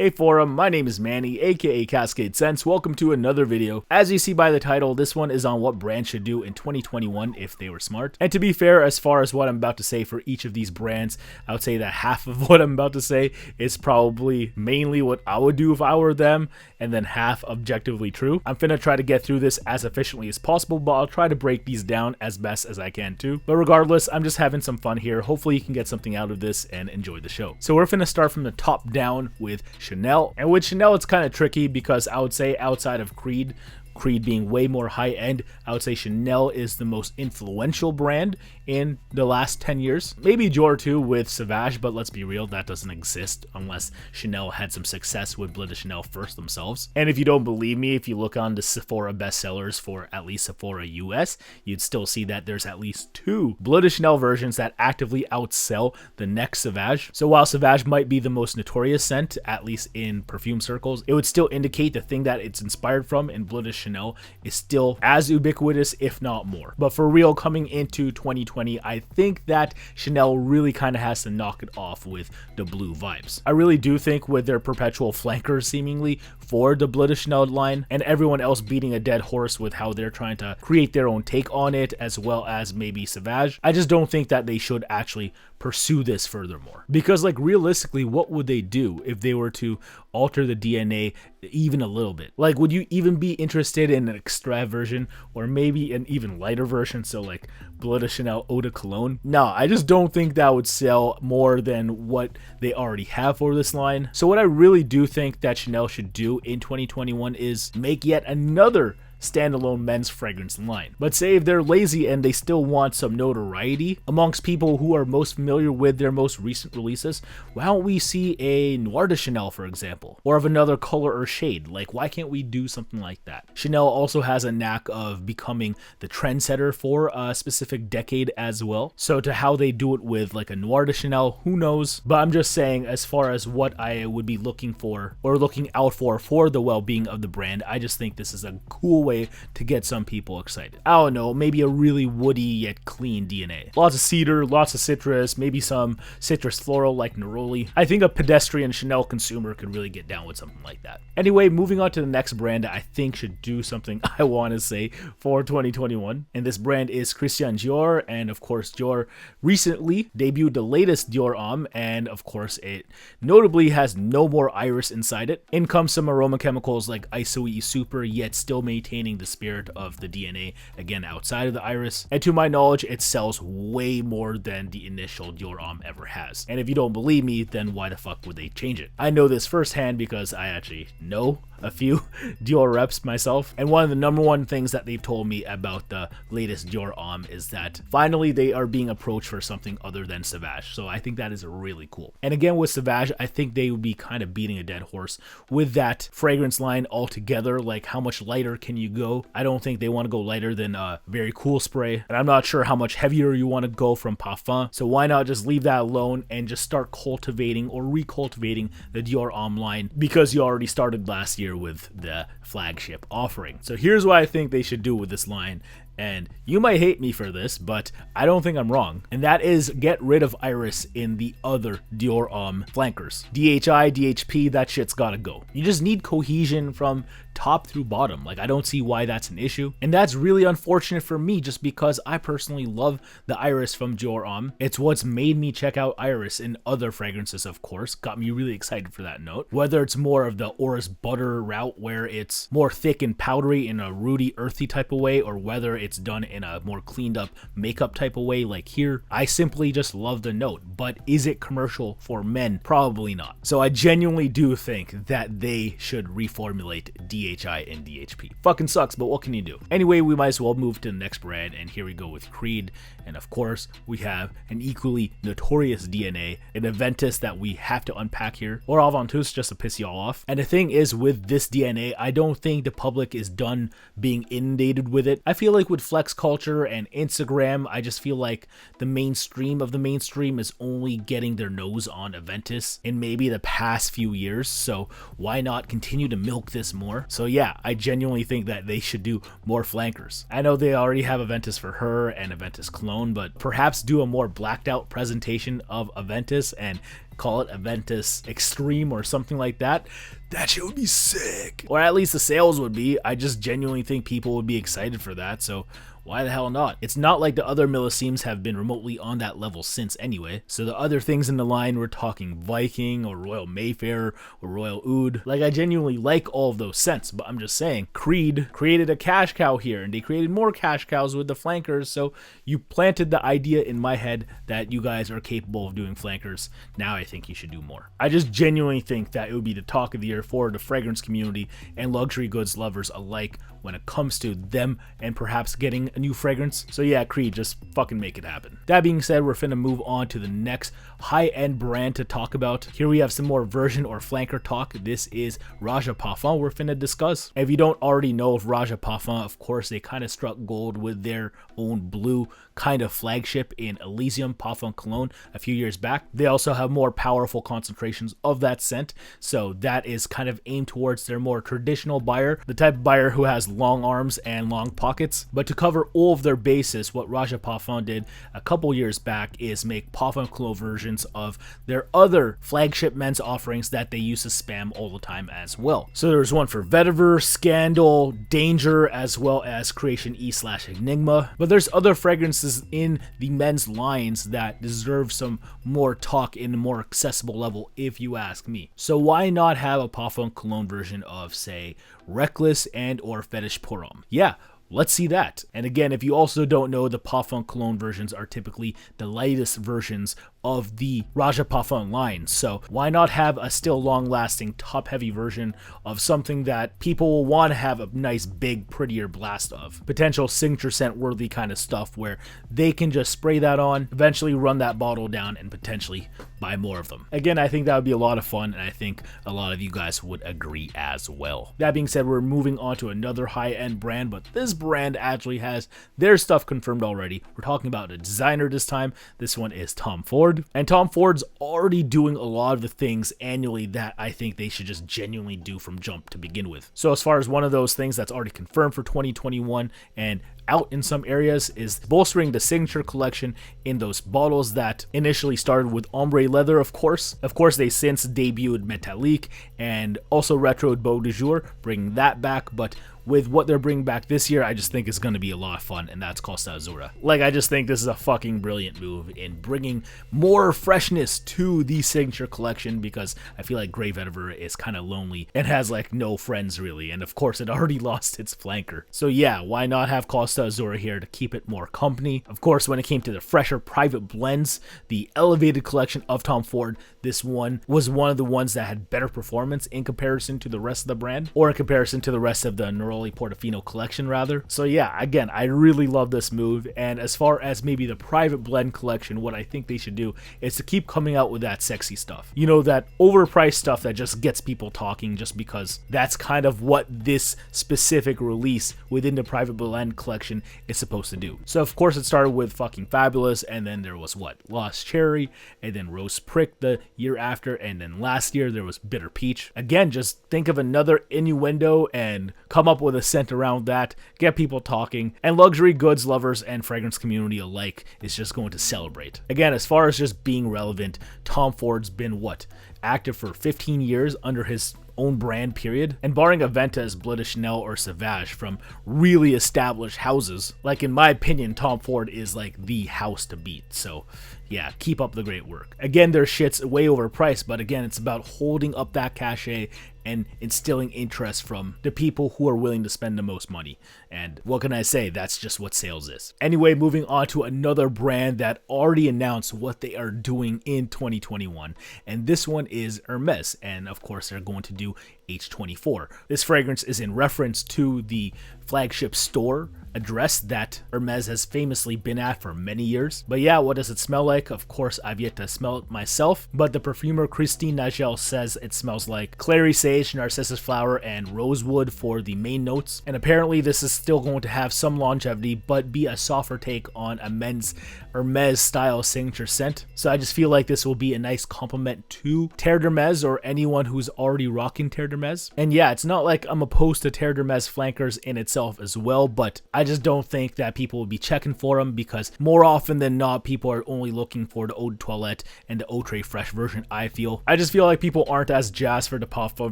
Hey Forum, my name is Manny, aka CascadeScents. Welcome to another video. As you see by the title, this one is on what brands should do in 2021 if they were smart. And to be fair, as far as what I'm about to say for each of these brands, I would say that half of what I'm about to say is probably mainly what I would do if I were them, and then half objectively true. I'm finna try to get through this as efficiently as possible, but I'll try to break these down as best as I can too. But regardless, I'm just having some fun here. Hopefully you can get something out of this and enjoy the show. So we're finna start from the top down with Chanel. And with Chanel, it's kind of tricky because I would say outside of Creed being way more high-end, I would say Chanel is the most influential brand in the last 10 years. Maybe Dior too with Sauvage, but let's be real, that doesn't exist unless Chanel had some success with Bleu de Chanel first themselves. And if you don't believe me, if you look on the Sephora bestsellers for at least Sephora US, you'd still see that there's at least 2 Bleu de Chanel versions that actively outsell the next Sauvage. So while Sauvage might be the most notorious scent, at least in perfume circles, it would still indicate the thing that it's inspired from in Bleu de Chanel is still as ubiquitous, if not more. But for real, coming into 2020, I think that Chanel really kind of has to knock it off with the blue vibes. I really do think with their perpetual flankers seemingly for the Bleu de Chanel line, and everyone else beating a dead horse with how they're trying to create their own take on it, as well as maybe Sauvage, I just don't think that they should actually pursue this furthermore. Because like realistically, what would they do if they were to alter the DNA even a little bit? Like, would you even be interested in an extra version or maybe an even lighter version? So like Bleu de Chanel Eau de Cologne? No, I just don't think that would sell more than what they already have for this line. So what I really do think that Chanel should do in 2021 is make yet another standalone men's fragrance line. But say if they're lazy and they still want some notoriety amongst people who are most familiar with their most recent releases, why don't we see a Noir de Chanel, for example, or of another color or shade? Like, why can't we do something like that? Chanel also has a knack of becoming the trendsetter for a specific decade as well. So to how they do it with like a Noir de Chanel, who knows? But I'm just saying, as far as what I would be looking for or looking out for the well-being of the brand, I just think this is a cool way to get some people excited. I don't know, maybe a really woody yet clean DNA. Lots of cedar, lots of citrus, maybe some citrus floral like neroli. I think a pedestrian Chanel consumer could really get down with something like that. Anyway, moving on to the next brand I think should do something I want to say for 2021. And this brand is Christian Dior. And of course, Dior recently debuted the latest Dior Homme. And of course, it notably has no more iris inside it. In comes some aroma chemicals like ISOE Super, yet still maintaining the spirit of the DNA, again outside of the iris. And to my knowledge, it sells way more than the initial Dior Homme ever has. And if you don't believe me, then why the fuck would they change it? I know this firsthand because I actually know a few Dior reps myself, and one of the #1 things that they've told me about the latest Dior Homme is that finally they are being approached for something other than Sauvage. So I think that is really cool. And again with Sauvage, I think they would be kind of beating a dead horse with that fragrance line altogether. Like, how much lighter can you go? I don't think they want to go lighter than a Very Cool spray, and I'm not sure how much heavier you want to go from Parfum. So why not just leave that alone and just start cultivating or recultivating the Dior Homme line, because you already started last year with the flagship offering. So here's what I think they should do with this line. And you might hate me for this, but I don't think I'm wrong. And that is get rid of iris in the other Dior Homme flankers. DHI, DHP, that shit's gotta go. You just need cohesion from top through bottom. Like, I don't see why that's an issue. And that's really unfortunate for me, just because I personally love the iris from Dior Homme. It's what's made me check out iris in other fragrances, of course. Got me really excited for that note. Whether it's more of the Orris butter route where it's more thick and powdery in a rooty, earthy type of way, or whether it's done in a more cleaned up makeup type of way like here, I simply just love the note. But is it commercial for men? Probably not. So I genuinely do think that they should reformulate DHI and DHP. Fucking sucks, but what can you do? Anyway, we might as well move to the next brand, and here we go with Creed. And of course, we have an equally notorious DNA, an Aventus that we have to unpack here, or Aventus just to piss y'all off. And the thing is, with this DNA, I don't think the public is done being inundated with it. I feel like with flex culture and Instagram, I just feel like the mainstream of the mainstream is only getting their nose on Aventus in maybe the past few years. So why not continue to milk this more? So yeah, I genuinely think that they should do more flankers. I know they already have Aventus for her and Aventus Cologne, but perhaps do a more blacked out presentation of Aventus and call it Aventus Extreme or something like that, that shit would be sick. Or at least the sales would be. I just genuinely think people would be excited for that, so why the hell not? It's not like the other Milliseams have been remotely on that level since anyway. So the other things in the line, we're talking Viking or Royal Mayfair or Royal Oud. Like, I genuinely like all of those scents, but I'm just saying, Creed created a cash cow here, and they created more cash cows with the flankers, so you planted the idea in my head that you guys are capable of doing flankers. Now I think you should do more. I just genuinely think that it would be the talk of the year for the fragrance community and luxury goods lovers alike when it comes to them and perhaps getting a new fragrance. So yeah, Creed, just fucking make it happen. That being said, we're finna move on to the next high-end brand to talk about. Here we have some more version or flanker talk. This is Roja Parfum we're finna discuss. If you don't already know of Roja Parfum, of course, they kind of struck gold with their own blue kind of flagship in Elysium Parfum Cologne a few years back. They also have more powerful concentrations of that scent, so that is kind of aimed towards their more traditional buyer, the type of buyer who has long arms and long pockets. But to cover all of their bases, what Roja Parfum did a couple years back is make Parfum Cologne versions of their other flagship men's offerings that they used to spam all the time as well. So there's one for Vetiver, Scandal, Danger, as well as Creation E/Enigma. But there's other fragrances in the men's lines that deserve some more talk in a more accessible level, if you ask me. So why not have a Parfum Cologne version of, say, Reckless and or Fetish Pour Homme? Yeah, let's see that. And again, if you also don't know, the Parfum Cologne versions are typically the lightest versions of the Roja Parfum line, so why not have a still long-lasting top-heavy version of something that people will want to have a nice big prettier blast of, potential signature scent worthy kind of stuff where they can just spray that on, eventually run that bottle down, and potentially buy more of them. Again, I think that would be a lot of fun, and I think a lot of you guys would agree as well. That being said, we're moving on to another high-end brand, but this brand actually has their stuff confirmed already. We're talking about a designer this time. This one is Tom Ford. And Tom Ford's already doing a lot of the things annually that I think they should just genuinely do from jump to begin with. So as far as one of those things that's already confirmed for 2021 and out in some areas is bolstering the signature collection in those bottles that initially started with ombre leather, of course. Of course, they since debuted Metallique and also retroed Beau de Jour, bringing that back, but with what they're bringing back this year, I just think it's going to be a lot of fun, and that's Costa Azzurra. Like, I just think this is a fucking brilliant move in bringing more freshness to the signature collection, because I feel like Grey Vetiver is kind of lonely and has, like, no friends, really, and of course, it already lost its flanker. So yeah, why not have Costa Azzurra here to keep it more company? Of course, when it came to the fresher private blends, the elevated collection of Tom Ford, this one was one of the ones that had better performance in comparison to the rest of the brand, or in comparison to the rest of the Neroli Portofino collection rather. So yeah, again, I really love this move, and as far as maybe the private blend collection, what I think they should do is to keep coming out with that sexy stuff. You know, that overpriced stuff that just gets people talking just because that's kind of what this specific release within the private blend collection is supposed to do. So of course it started with fucking Fabulous, and then there was what? Lost Cherry, and then Rose Prick the year after, and then last year there was Bitter Peach. Again, just think of another innuendo and come up with a scent around that, get people talking, and luxury goods lovers and fragrance community alike is just going to celebrate. Again, as far as just being relevant, Tom Ford's been what? Active for 15 years under his own brand period, and barring Aventus, Bleu de Chanel, or Sauvage from really established houses, like in my opinion, Tom Ford is like the house to beat. So yeah, keep up the great work. Again, their shit's way overpriced, but again, it's about holding up that cachet and instilling interest from the people who are willing to spend the most money. And what can I say? That's just what sales is. Anyway, moving on to another brand that already announced what they are doing in 2021. And this one is HERMÈS. And of course, they're going to do H24. This fragrance is in reference to the flagship store address that HERMÈS has famously been at for many years. But yeah, what does it smell like? Of course, I've yet to smell it myself, but the perfumer Christine Nagel says it smells like clary sage, narcissus flower, and rosewood for the main notes. And apparently this is still going to have some longevity, but be a softer take on a men's HERMÈS style signature scent. So I just feel like this will be a nice complement to Terre d'Hermès, or anyone who's already rocking Terre d'Hermès. Hermès. And yeah, it's not like I'm opposed to Terre d'Hermès flankers in itself as well, but I just don't think that people will be checking for them, because more often than not, people are only looking for the Eau de Toilette and the Eau Très Fresh version. I just feel like people aren't as jazzed for the Parfum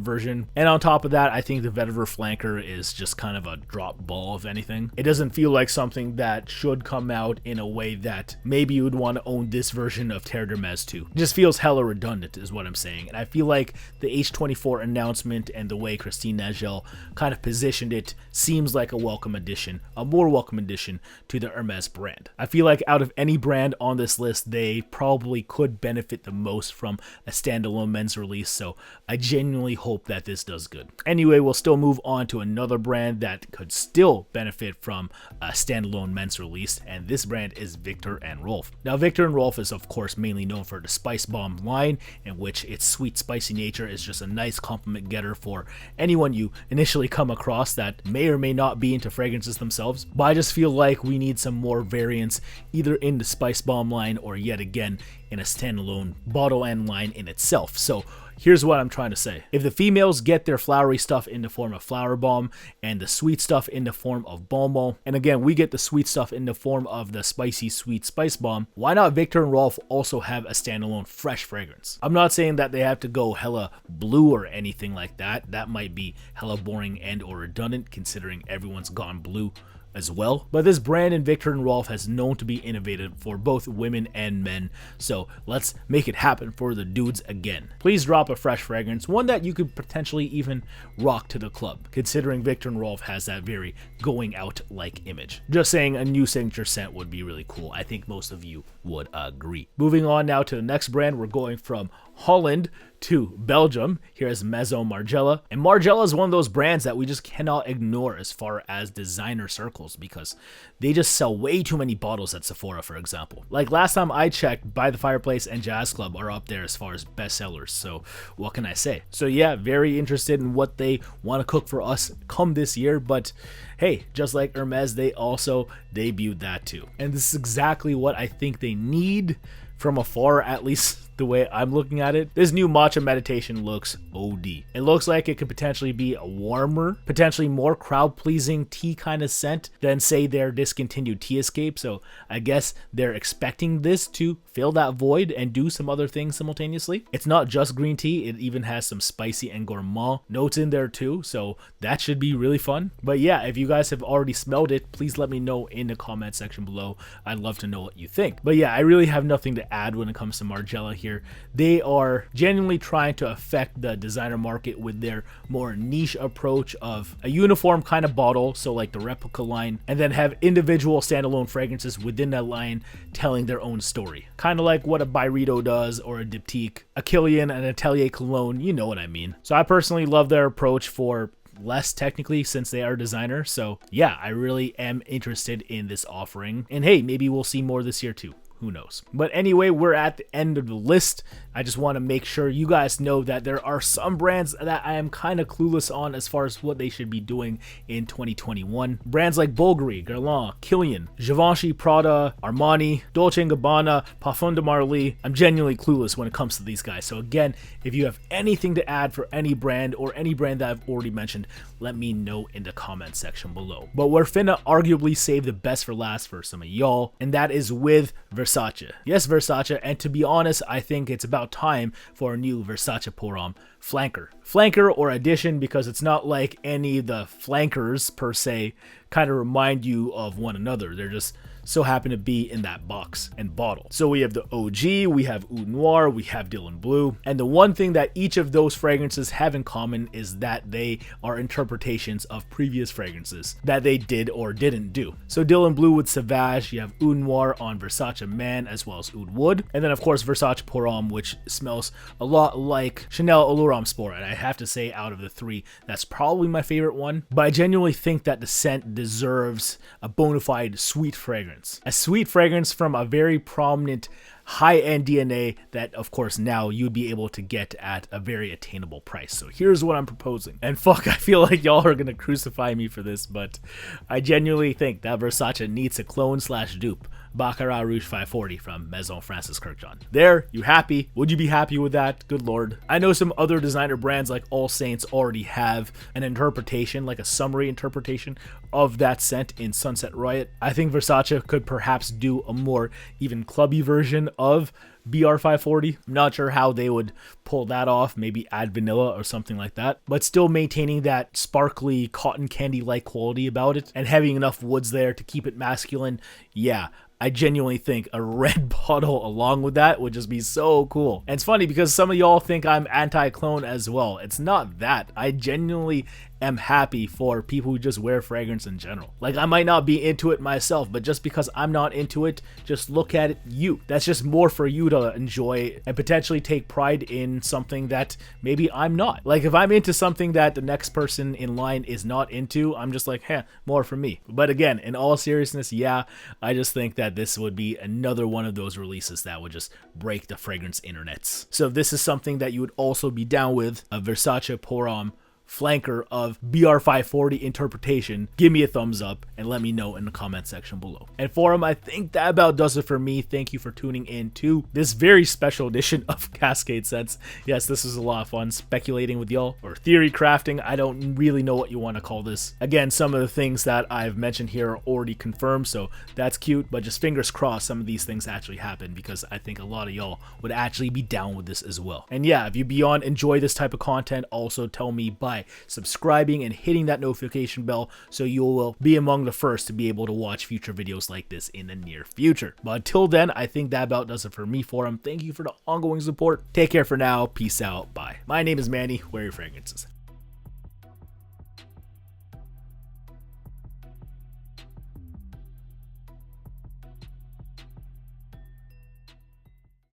version. And on top of that, I think the Vetiver flanker is just kind of a drop ball, if anything. It doesn't feel like something that should come out in a way that maybe you would want to own this version of Terre d'Hermès too. It just feels hella redundant is what I'm saying. And I feel like the H24 announcement and the way Christine Nagel kind of positioned it seems like a welcome addition, a more welcome addition to the Hermès brand. I feel like out of any brand on this list, they probably could benefit the most from a standalone men's release, so I genuinely hope that this does good. Anyway, we'll still move on to another brand that could still benefit from a standalone men's release, and this brand is VIKTOR&ROLF. Now, VIKTOR&ROLF is of course mainly known for the Spice Bomb line, in which its sweet spicy nature is just a nice compliment getter for anyone you initially come across that may or may not be into fragrances themselves. But I just feel like we need some more variants either in the Spice Bomb line or yet again in a standalone bottle end line in itself. So here's what I'm trying to say. If the females get their flowery stuff in the form of flower bomb and the sweet stuff in the form of bonbon, and again we get the sweet stuff in the form of the spicy sweet spice bomb, why not VIKTOR&ROLF also have a standalone fresh fragrance? I'm not saying that they have to go hella blue or anything like that. That might be hella boring and or redundant considering everyone's gone blue as well, but this brand in VIKTOR&ROLF has known to be innovative for both women and men, so let's make it happen for the dudes again. Please drop a fresh fragrance, one that you could potentially even rock to the club, considering VIKTOR&ROLF has that very going out like image. Just saying, a new signature scent would be really cool. I think most of you would agree. Moving on now to the next brand, we're going from Holland to Belgium. Here's Maison Margiela, and Margiela is one of those brands that we just cannot ignore as far as designer circles, because they just sell way too many bottles at Sephora, for example. Like last time I checked, By the Fireplace and Jazz Club are up there as far as bestsellers, so what can I say? So yeah, very interested in what they want to cook for us come this year, but hey, just like Hermès, they also debuted that too. And this is exactly what I think they need from afar, at least the way I'm looking at it. This new Matcha Meditation looks OD. It looks like it could potentially be a warmer, potentially more crowd-pleasing tea kind of scent than say their discontinued Tea Escape, so I guess they're expecting this to fill that void and do some other things simultaneously. It's not just green tea, it even has some spicy and gourmand notes in there too, so that should be really fun. But yeah, if you guys have already smelled it, please let me know in the comment section below. I'd love to know what you think. But yeah, I really have nothing to add when it comes to Margiela here. They are genuinely trying to affect the designer market with their more niche approach of a uniform kind of bottle, so like the replica line, and then have individual standalone fragrances within that line telling their own story. Kind of like what a Byredo does, or a Diptyque, a Kilian, an Atelier Cologne, you know what I mean. So I personally love their approach for less technically since they are designer. So yeah, I really am interested in this offering, and hey, maybe we'll see more this year too. Who knows? But anyway, we're at the end of the list. I just want to make sure you guys know that there are some brands that I am kind of clueless on as far as what they should be doing in 2021. Brands like Bulgari, Guerlain, Kilian, Givenchy, Prada, Armani, Dolce & Gabbana, Parfum de Marly. I'm genuinely clueless when it comes to these guys. So again, if you have anything to add for any brand or any brand that I've already mentioned, let me know in the comment section below. But we're finna arguably save the best for last for some of y'all, and that is with Versace. Yes, Versace, and to be honest, I think it's about time for a new Versace Pour Homme flanker or addition, because it's not like any of the flankers per se kind of remind you of one another. They're just so happen to be in that box and bottle. So we have the OG, we have Oud Noir, we have Dylan Blue, and the one thing that each of those fragrances have in common is that they are interpretations of previous fragrances that they did or didn't do. So Dylan Blue with Sauvage, you have Oud Noir on Versace Man as well as Oud Wood, and then of course Versace Pour Homme, which smells a lot like Chanel Allure Homme Sport, and I have to say out of the three, that's probably my favorite one, but I genuinely think that the scent deserves a bona fide sweet fragrance. A sweet fragrance from a very prominent high-end DNA that, of course, now you'd be able to get at a very attainable price. So here's what I'm proposing. And fuck, I feel like y'all are gonna crucify me for this, but I genuinely think that Versace needs a clone/dupe Baccarat Rouge 540 from Maison Francis Kurkdjian. There, you happy? Would you be happy with that? Good lord. I know some other designer brands like All Saints already have an interpretation, like a summary interpretation of that scent in Sunset Riot. I think Versace could perhaps do a more even clubby version of BR540. I'm not sure how they would pull that off, maybe add vanilla or something like that, but still maintaining that sparkly cotton candy-like quality about it and having enough woods there to keep it masculine. Yeah, I genuinely think a red bottle along with that would just be so cool. And it's funny because some of y'all think I'm anti-clone as well. It's not that. I genuinely am happy for people who just wear fragrance in general. Like, I might not be into it myself, but just because I'm not into it, just look at it, you. That's just more for you to enjoy and potentially take pride in something that maybe I'm not. Like, if I'm into something that the next person in line is not into, I'm just like, more for me. But again, in all seriousness, yeah, I just think that this would be another one of those releases that would just break the fragrance internets. So if this is something that you would also be down with, a Versace Pour Homme flanker of BR540 interpretation, give me a thumbs up and let me know in the comment section below. And Forum, I think that about does it for me. Thank you for tuning in to this very special edition of CascadeScents. Yes, this was a lot of fun speculating with y'all, or theory crafting. I don't really know what you want to call this. Again, some of the things that I've mentioned here are already confirmed, so that's cute, but just fingers crossed some of these things actually happen, because I think a lot of y'all would actually be down with this as well. And yeah, if you beyond enjoy this type of content, also tell me by subscribing and hitting that notification bell so you will be among the first to be able to watch future videos like this in the near future. But until then, I think that about does it for me, Forum. Thank you for the ongoing support. Take care for now. Peace out. Bye. My name is Manny. Wear your fragrances.